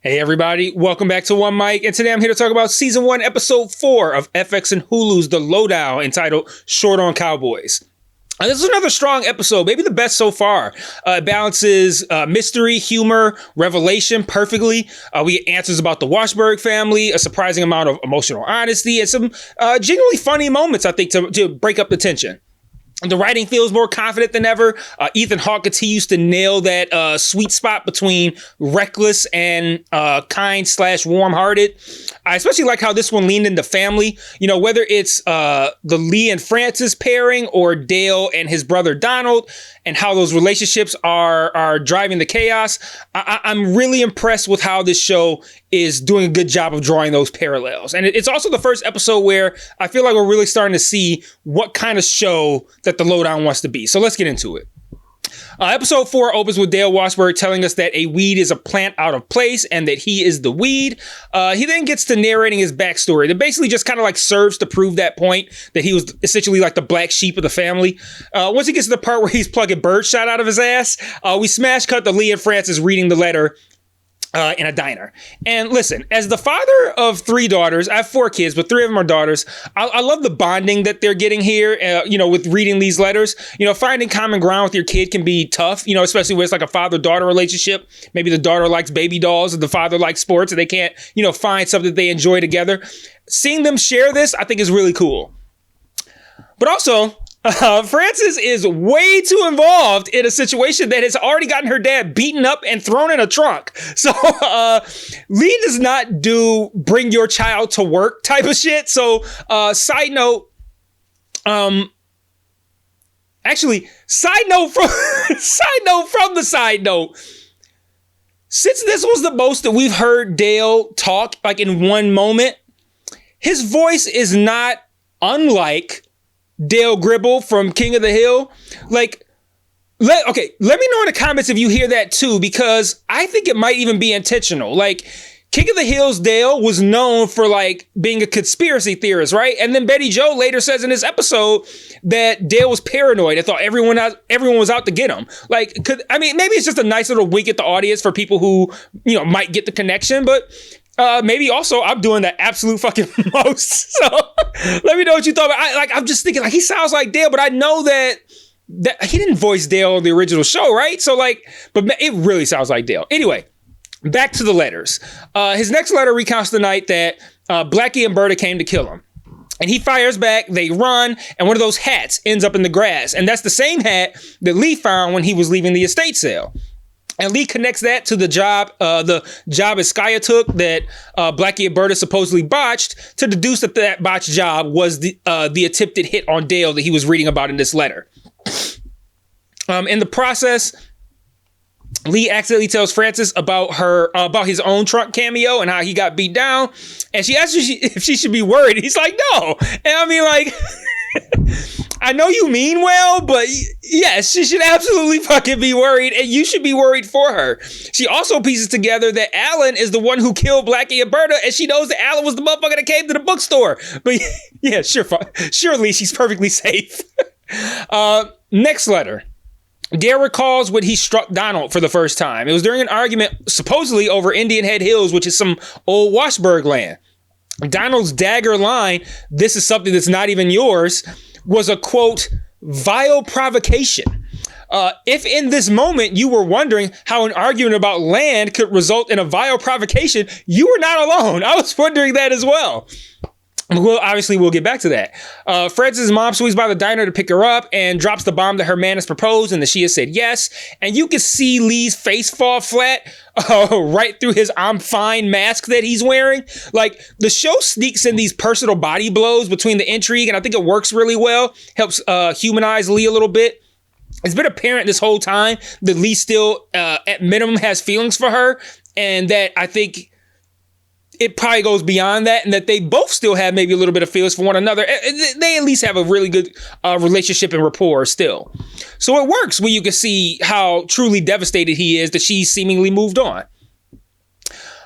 Hey everybody, welcome back to One Mic, and today I'm here to talk about Season 1, Episode 4 of FX and Hulu's The Lowdown, entitled Short on Cowboys. This is another strong episode, maybe the best so far. It balances mystery, humor, revelation perfectly. We get answers about the Washburn family, a surprising amount of emotional honesty, and some genuinely funny moments, I think, to break up the tension. The writing feels more confident than ever. Ethan Hawke continues to nail that sweet spot between reckless and kind/warm-hearted. I especially like how this one leaned into family. You know, whether it's the Lee and Francis pairing or Dale and his brother Donald, and how those relationships are driving the chaos. I'm really impressed with how this show is doing a good job of drawing those parallels. And it's also the first episode where I feel like we're really starting to see what kind of show that The Lowdown wants to be. So let's get into it. Episode 4 opens with Dale Washburn telling us that a weed is a plant out of place and that he is the weed. He then gets to narrating his backstory that basically just kind of like serves to prove that point, that he was essentially like the black sheep of the family. Once he gets to the part where he's plugging birdshot out of his ass, we smash cut to Lee and Francis reading the letter in a diner. And listen, as the father of 3 daughters, I have 4 kids, but 3 of them are daughters. I love the bonding that they're getting here, with reading these letters. Finding common ground with your kid can be tough, especially when it's like a father-daughter relationship. Maybe the daughter likes baby dolls and the father likes sports and they can't, find something that they enjoy together. Seeing them share this, I think, is really cool. But also, Frances is way too involved in a situation that has already gotten her dad beaten up and thrown in a trunk. So Lee does not do bring your child to work type of shit. So side note from the side note. Since this was the most that we've heard Dale talk like in one moment, his voice is not unlike Dale Gribble from King of the Hill. Let me know in the comments if you hear that too, because I think it might even be intentional. Like, King of the Hill's Dale was known for like being a conspiracy theorist, right? And then Betty Jo later says in this episode that Dale was paranoid and thought everyone was out to get him. Maybe it's just a nice little wink at the audience for people who, might get the connection, but maybe also I'm doing the absolute fucking most. So let me know what you thought. I'm just thinking like he sounds like Dale, but I know that he didn't voice Dale on the original show, right? So but it really sounds like Dale. Anyway, back to the letters. His next letter recounts the night that Blackie and Berta came to kill him. And he fires back, they run, and one of those hats ends up in the grass. And that's the same hat that Lee found when he was leaving the estate sale. And Lee connects that to the job Iskaya took that Blackie and Berta supposedly botched, to deduce that botched job was the attempted hit on Dale that he was reading about in this letter. In the process, Lee accidentally tells Frances about his own trunk cameo and how he got beat down. And she asks if she should be worried. He's like, no. And I mean, like, I know you mean well, but yes, she should absolutely fucking be worried, and you should be worried for her. She also pieces together that Alan is the one who killed Blackie and Berta, and she knows that Alan was the motherfucker that came to the bookstore. But yeah, surely she's perfectly safe. Next letter. Dale recalls when he struck Donald for the first time. It was during an argument supposedly over Indian Head Hills, which is some old Washburn land. Donald's dagger line, "This is something that's not even yours," was a, quote, vile provocation. If in this moment you were wondering how an argument about land could result in a vile provocation, you were not alone. I was wondering that as well. We'll get back to that. Frances' mom swings by the diner to pick her up and drops the bomb that her man has proposed and that she has said yes. And you can see Lee's face fall flat right through his I'm fine mask that he's wearing. Like, the show sneaks in these personal body blows between the intrigue, and I think it works really well. Helps humanize Lee a little bit. It's been apparent this whole time that Lee still, at minimum, has feelings for her, and that I think it probably goes beyond that, and that they both still have maybe a little bit of feelings for one another. They at least have a really good relationship and rapport still. So it works when you can see how truly devastated he is that she's seemingly moved on.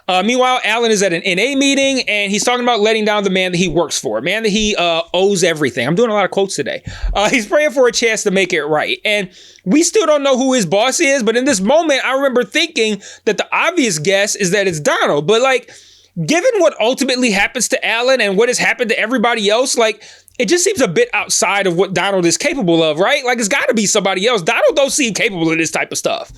Meanwhile, Alan is at an NA meeting, and he's talking about letting down the man that he works for, a man that he owes everything. I'm doing a lot of quotes today. He's praying for a chance to make it right. And we still don't know who his boss is, but in this moment, I remember thinking that the obvious guess is that it's Donald. But like, given what ultimately happens to Alan and what has happened to everybody else, like, it just seems a bit outside of what Donald is capable of, right? Like, it's got to be somebody else. Donald don't seem capable of this type of stuff.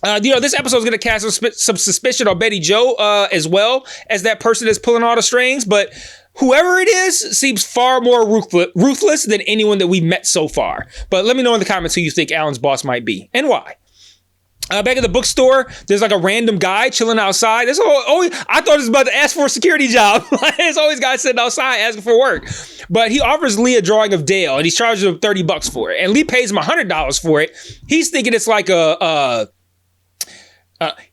This episode is going to cast some suspicion on Betty Jo as well as that person that's pulling all the strings. But whoever it is seems far more ruthless than anyone that we met so far. But let me know in the comments who you think Alan's boss might be and why. Back at the bookstore, there's like a random guy chilling outside. I thought he was about to ask for a security job. There's always guys sitting outside asking for work. But he offers Lee a drawing of Dale, and he's charging him $30 for it. And Lee pays him $100 for it. He's thinking it's like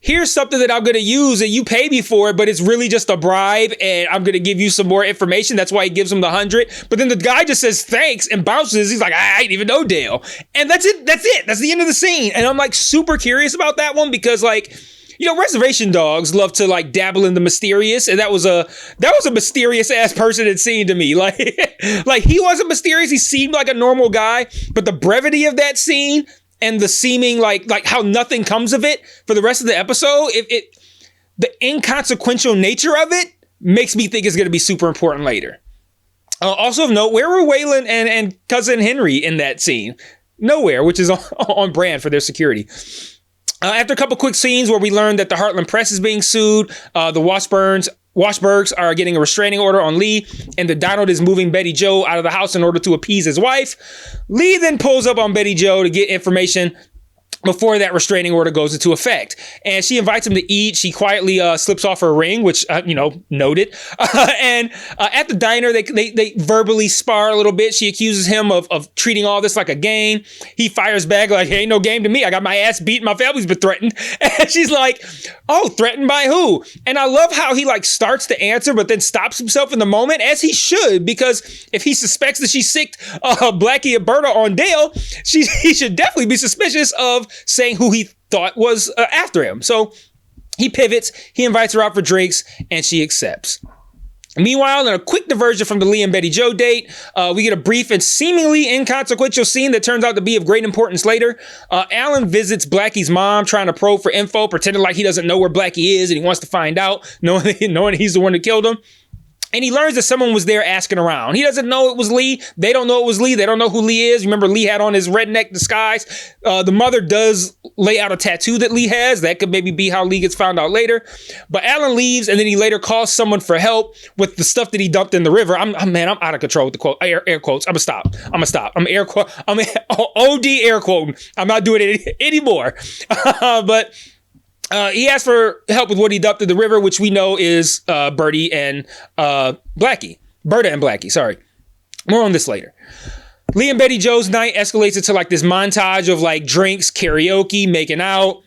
here's something that I'm going to use and you pay me for it, but it's really just a bribe and I'm going to give you some more information. That's why he gives him the $100. But then the guy just says thanks and bounces. He's like, I didn't even know Dale. And that's it. That's the end of the scene. And I'm like super curious about that one because like, reservation dogs love to like dabble in the mysterious. And that was a mysterious ass person it seemed to me. Like he wasn't mysterious. He seemed like a normal guy, but the brevity of that scene and the seeming like how nothing comes of it for the rest of the episode, the inconsequential nature of it makes me think it's going to be super important later. Also of note, where were Waylon and cousin Henry in that scene? Nowhere, which is on brand for their security. After a couple quick scenes where we learned that the Heartland Press is being sued, the Washburgs are getting a restraining order on Lee, and the Donald is moving Betty Jo out of the house in order to appease his wife. Lee then pulls up on Betty Jo to get information before that restraining order goes into effect. And she invites him to eat. She quietly slips off her ring, which, noted. And at the diner, they verbally spar a little bit. She accuses him of treating all this like a game. He fires back like, hey, ain't no game to me. I got my ass beat. My family's been threatened. And she's like, oh, threatened by who? And I love how he like starts to answer, but then stops himself in the moment, as he should, because if he suspects that she sicked Blackie and Berta on Dale, he should definitely be suspicious of saying who he thought was after him. So he pivots, he invites her out for drinks, and she accepts. Meanwhile, in a quick diversion from the Lee and Betty Jo date, we get a brief and seemingly inconsequential scene that turns out to be of great importance later. Alan visits Blackie's mom, trying to probe for info, pretending like he doesn't know where Blackie is and he wants to find out, knowing he's the one that killed him. And he learns that someone was there asking around. He doesn't know it was Lee. They don't know it was Lee. They don't know who Lee is. Remember, Lee had on his redneck disguise. The mother does lay out a tattoo that Lee has. That could maybe be how Lee gets found out later. But Alan leaves, and then he later calls someone for help with the stuff that he dumped in the river. I'm out of control with the quote. Air quotes. I'm gonna stop. I'm OD air quoting. I'm not doing it anymore. But he asked for help with what he dumped in the river, which we know is Berta and Blackie, sorry. More on this later. Lee and Betty Jo's night escalates into like this montage of like drinks, karaoke, making out,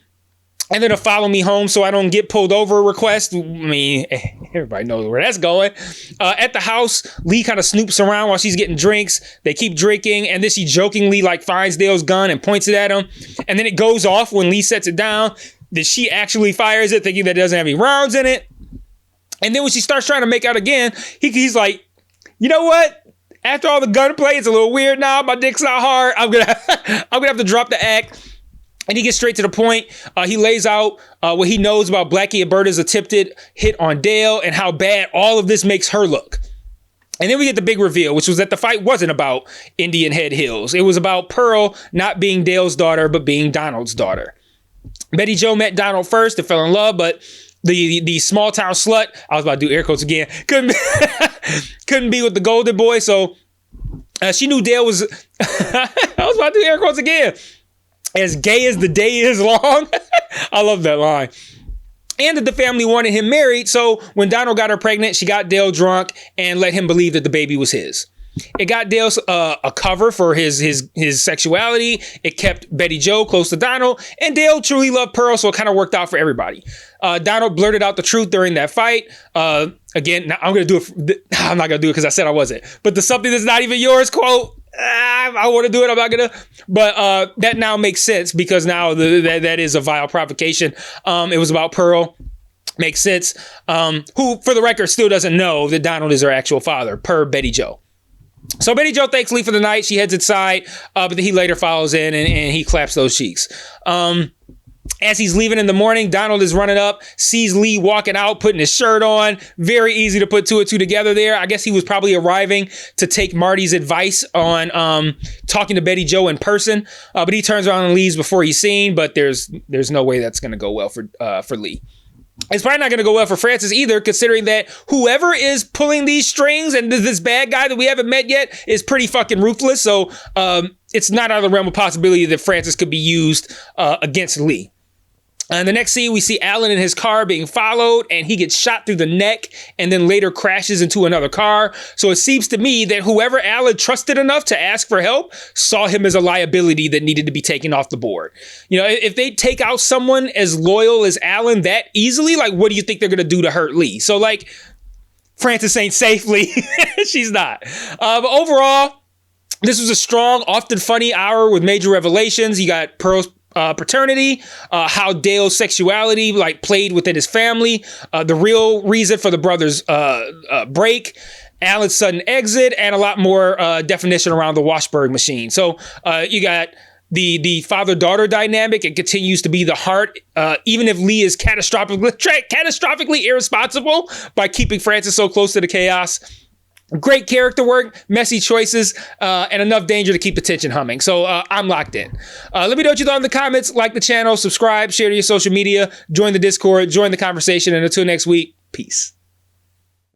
and then a follow me home so I don't get pulled over request. I mean, everybody knows where that's going. At the house, Lee kind of snoops around while she's getting drinks. They keep drinking, and then she jokingly like finds Dale's gun and points it at him. And then it goes off when Lee sets it down. Then she actually fires it, thinking that it doesn't have any rounds in it. And then when she starts trying to make out again, he's like, you know what? After all the gunplay, it's a little weird now. My dick's not hard. I'm gonna have to drop the act. And he gets straight to the point. He lays out what he knows about Blackie and Berta's attempted hit on Dale and how bad all of this makes her look. And then we get the big reveal, which was that the fight wasn't about Indian Head Hills. It was about Pearl not being Dale's daughter, but being Donald's daughter. Betty Jo met Donald first and fell in love, but the small town slut, I was about to do air quotes again, couldn't be with the golden boy. So she knew Dale was, I was about to do air quotes again, as gay as the day is long. I love that line. And that the family wanted him married. So when Donald got her pregnant, she got Dale drunk and let him believe that the baby was his. It got Dale a cover for his sexuality. It kept Betty Jo close to Donald, and Dale truly loved Pearl, so it kind of worked out for everybody. Donald blurted out the truth during that fight. Again, I'm going to do it. I'm not going to do it because I said I wasn't. But the something that's not even yours quote, I want to do it. I'm not going to. But that now makes sense because now that is a vile provocation. It was about Pearl. Makes sense. Who, for the record, still doesn't know that Donald is her actual father, per Betty Jo. So Betty Jo thanks Lee for the night. She heads inside, but then he later follows in and he claps those cheeks. As he's leaving in the morning, Donald is running up, sees Lee walking out, putting his shirt on. Very easy to put two and two together there. I guess he was probably arriving to take Marty's advice on talking to Betty Jo in person. But he turns around and leaves before he's seen. But there's no way that's going to go well for Lee. It's probably not going to go well for Francis either, considering that whoever is pulling these strings and this bad guy that we haven't met yet is pretty fucking ruthless. So it's not out of the realm of possibility that Francis could be used against Lee. And the next scene, we see Alan in his car being followed, and he gets shot through the neck and then later crashes into another car. So it seems to me that whoever Alan trusted enough to ask for help saw him as a liability that needed to be taken off the board. You know, if they take out someone as loyal as Alan that easily, like, what do you think they're going to do to hurt Lee? So, like, Francis ain't safe, Lee. She's not. But overall, this was a strong, often funny hour with major revelations. You got Pearl's paternity, how Dale's sexuality like played within his family, the real reason for the brothers' break, Alan's sudden exit, and a lot more definition around the Washburn machine. So you got the father-daughter dynamic. It continues to be the heart, even if Lee is catastrophically irresponsible by keeping Francis so close to the chaos. Great character work, messy choices, and enough danger to keep the tension humming. So I'm locked in. Let me know what you thought in the comments. Like the channel, subscribe, share to your social media, join the Discord, join the conversation, and until next week, peace.